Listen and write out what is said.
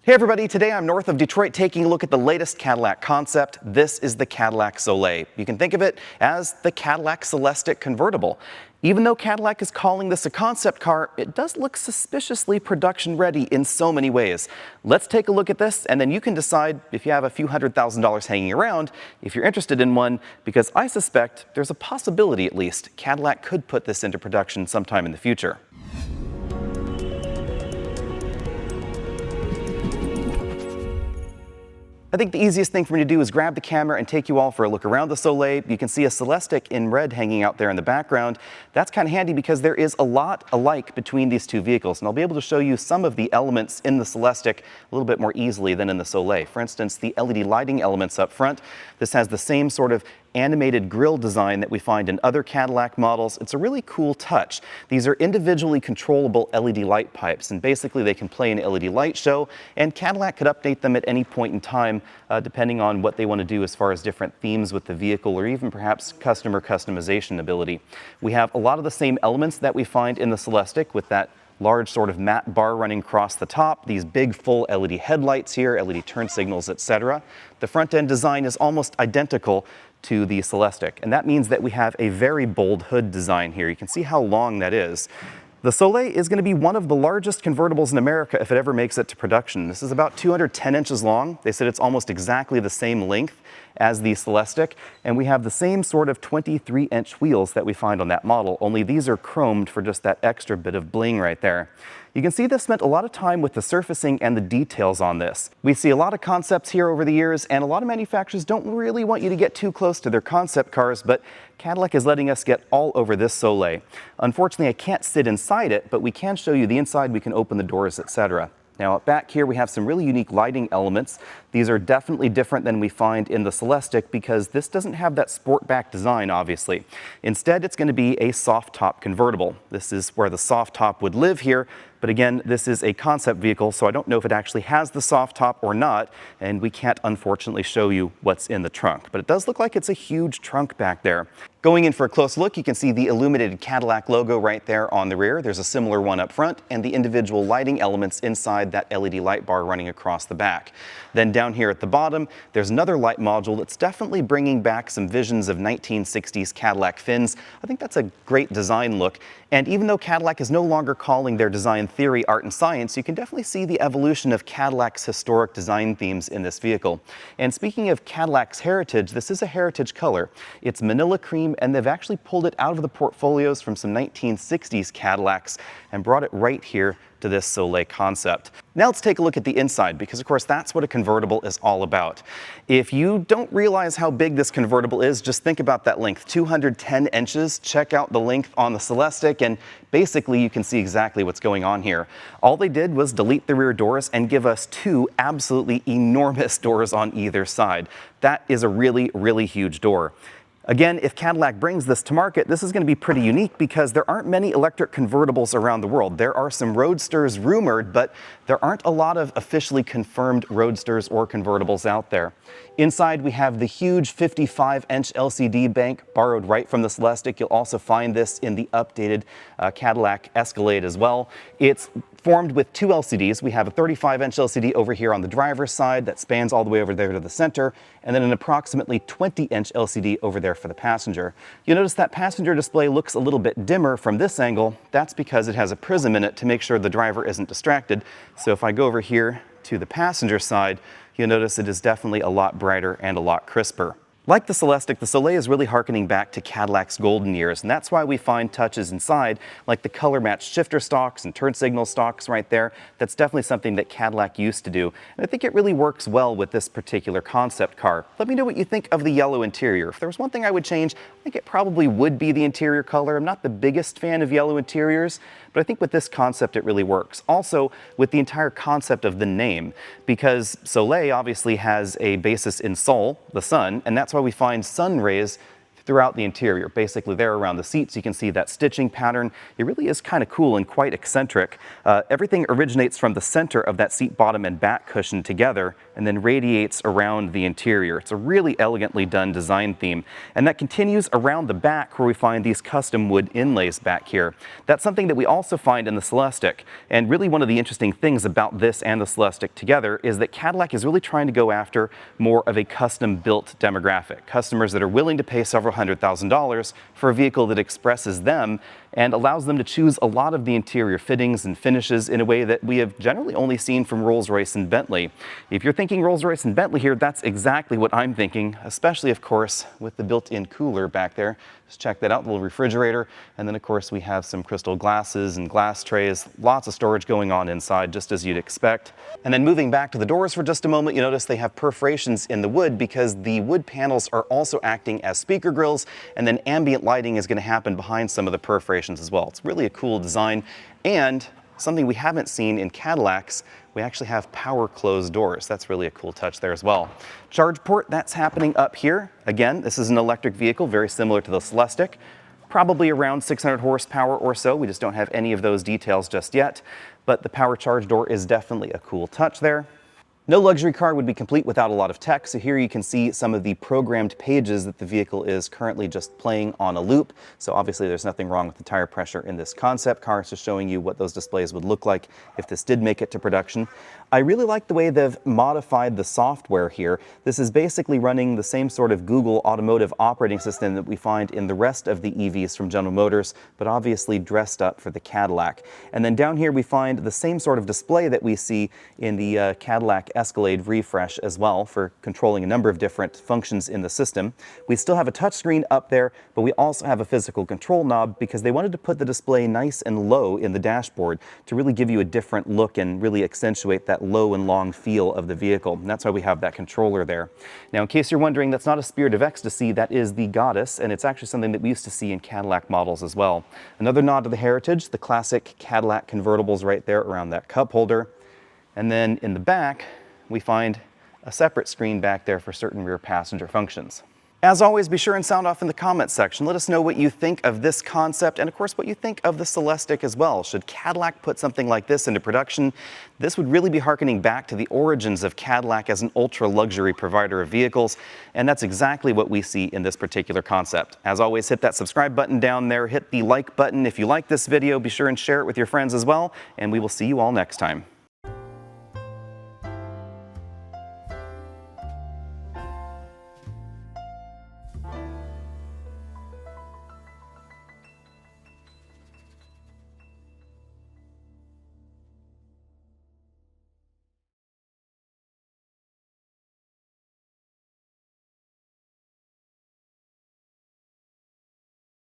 Hey everybody, today I'm north of Detroit taking a look at the latest Cadillac concept. This is the Cadillac Sollei. You can think of it as the Cadillac Celestiq convertible. Even though Cadillac is calling this a concept car, it does look suspiciously production ready in so many ways. Let's take a look at this and then you can decide if you have a few $100,000 hanging around, if you're interested in one, because I suspect there's a possibility at least Cadillac could put this into production sometime in the future. I think the easiest thing for me to do is grab the camera and take you all for a look around the Sollei. You can see a Celestiq in red hanging out there in the background. That's kind of handy because there is a lot alike between these two vehicles, and I'll be able to show you some of the elements in the Celestiq a little bit more easily than in the Sollei. For instance, the LED lighting elements up front. This has the same sort of animated grille design that we find in other Cadillac models. It's a really cool touch. These are individually controllable LED light pipes, and basically they can play an LED light show, and Cadillac could update them at any point in time depending on what they want to do as far as different themes with the vehicle or even perhaps customer customization ability. We have a lot of the same elements that we find in the Celestiq with that large sort of matte bar running across the top, these big full LED headlights here, LED turn signals, etc. The front end design is almost identical to the Celestiq, and that means that we have a very bold hood design here. You can see how long that is. The Sollei is going to be one of the largest convertibles in America if it ever makes it to production. This is about 210 inches long. They said it's almost exactly the same length as the Celestiq, and we have the same sort of 23-inch wheels that we find on that model, only these are chromed for just that extra bit of bling right there. You can see they spent a lot of time with the surfacing and the details on this. We see a lot of concepts here over the years, and a lot of manufacturers don't really want you to get too close to their concept cars, but Cadillac is letting us get all over this Sollei. Unfortunately, I can't sit inside it, but we can show you the inside. We can open the doors, etc. Now, back here we have some really unique lighting elements. These are definitely different than we find in the Celestiq because this doesn't have that sportback design, obviously. Instead, it's going to be a soft top convertible. This is where the soft top would live here, but again, this is a concept vehicle, so I don't know if it actually has the soft top or not, and we can't unfortunately show you what's in the trunk. But it does look like it's a huge trunk back there. Going in for a close look, you can see the illuminated Cadillac logo right there on the rear. There's a similar one up front, and the individual lighting elements inside that LED light bar running across the back. Then down here at the bottom, there's another light module that's definitely bringing back some visions of 1960s Cadillac fins. I think that's a great design look. And even though Cadillac is no longer calling their design theory art and science, you can definitely see the evolution of Cadillac's historic design themes in this vehicle. And speaking of Cadillac's heritage, this is a heritage color. It's Manila cream, and they've actually pulled it out of the portfolios from some 1960s Cadillacs and brought it right here to this Sollei concept. Now let's take a look at the inside, because of course that's what a convertible is all about. If you don't realize how big this convertible is, just think about that length, 210 inches. Check out the length on the Celestiq, and basically you can see exactly what's going on here. All they did was delete the rear doors and give us two absolutely enormous doors on either side. That is a really, really huge door. Again, if Cadillac brings this to market, this is going to be pretty unique because there aren't many electric convertibles around the world. There are some Roadsters rumored, but there aren't a lot of officially confirmed Roadsters or convertibles out there. Inside, we have the huge 55-inch LCD bank borrowed right from the Celestiq. You'll also find this in the updated Cadillac Escalade as well. It's formed with two LCDs. We have a 35-inch LCD over here on the driver's side that spans all the way over there to the center, and then an approximately 20-inch LCD over there for the passenger. You'll notice that passenger display looks a little bit dimmer from this angle. That's because it has a prism in it to make sure the driver isn't distracted. So if I go over here to the passenger side, you'll notice it is definitely a lot brighter and a lot crisper. Like the Celestiq, the Sollei is really harkening back to Cadillac's golden years, and that's why we find touches inside like the color-matched shifter stalks and turn signal stalks right there. That's definitely something that Cadillac used to do, and I think it really works well with this particular concept car. Let me know what you think of the yellow interior. If there was one thing I would change, I think it probably would be the interior color. I'm not the biggest fan of yellow interiors, but I think with this concept it really works. Also, with the entire concept of the name, because Sollei obviously has a basis in Sol, the sun, and that's why we find sun rays throughout the interior. Basically there around the seats, you can see that stitching pattern. It really is kind of cool and quite eccentric. Everything originates from the center of that seat bottom and back cushion together and then radiates around the interior. It's a really elegantly done design theme. And that continues around the back where we find these custom wood inlays back here. That's something that we also find in the Celestiq. And really one of the interesting things about this and the Celestiq together is that Cadillac is really trying to go after more of a custom built demographic. Customers that are willing to pay several $100,000 for a vehicle that expresses them and allows them to choose a lot of the interior fittings and finishes in a way that we have generally only seen from Rolls-Royce and Bentley. If you're thinking Rolls-Royce and Bentley here, that's exactly what I'm thinking, especially of course with the built-in cooler back there. Just check that out, the little refrigerator. And then of course we have some crystal glasses and glass trays, lots of storage going on inside, just as you'd expect. And then moving back to the doors for just a moment, you notice they have perforations in the wood because the wood panels are also acting as speaker grills, and then ambient lighting is going to happen behind some of the perforations as well. It's really a cool design, and something we haven't seen in Cadillacs, we actually have power closed doors. That's really a cool touch there as well. Charge port, that's happening up here. Again, this is an electric vehicle, very similar to the Celestiq. Probably around 600 horsepower or so. We just don't have any of those details just yet, but the power charge door is definitely a cool touch there. No luxury car would be complete without a lot of tech, so here you can see some of the programmed pages that the vehicle is currently just playing on a loop. So obviously there's nothing wrong with the tire pressure in this concept car. It's just showing you what those displays would look like if this did make it to production. I really like the way they've modified the software here. This is basically running the same sort of Google automotive operating system that we find in the rest of the EVs from General Motors, but obviously dressed up for the Cadillac. And then down here we find the same sort of display that we see in the Cadillac Escalade refresh as well for controlling a number of different functions in the system. We still have a touchscreen up there, but we also have a physical control knob because they wanted to put the display nice and low in the dashboard to really give you a different look and really accentuate that low and long feel of the vehicle. And that's why we have that controller there. Now, in case you're wondering, that's not a Spirit of Ecstasy, that is the Goddess, and it's actually something that we used to see in Cadillac models as well. Another nod to the heritage, the classic Cadillac convertibles right there around that cup holder. And then in the back, we find a separate screen back there for certain rear passenger functions. As always, be sure and sound off in the comments section. Let us know what you think of this concept and of course what you think of the Celestiq as well. Should Cadillac put something like this into production? This would really be hearkening back to the origins of Cadillac as an ultra-luxury provider of vehicles, and that's exactly what we see in this particular concept. As always, hit that subscribe button down there, hit the like button if you like this video, be sure and share it with your friends as well, and we will see you all next time.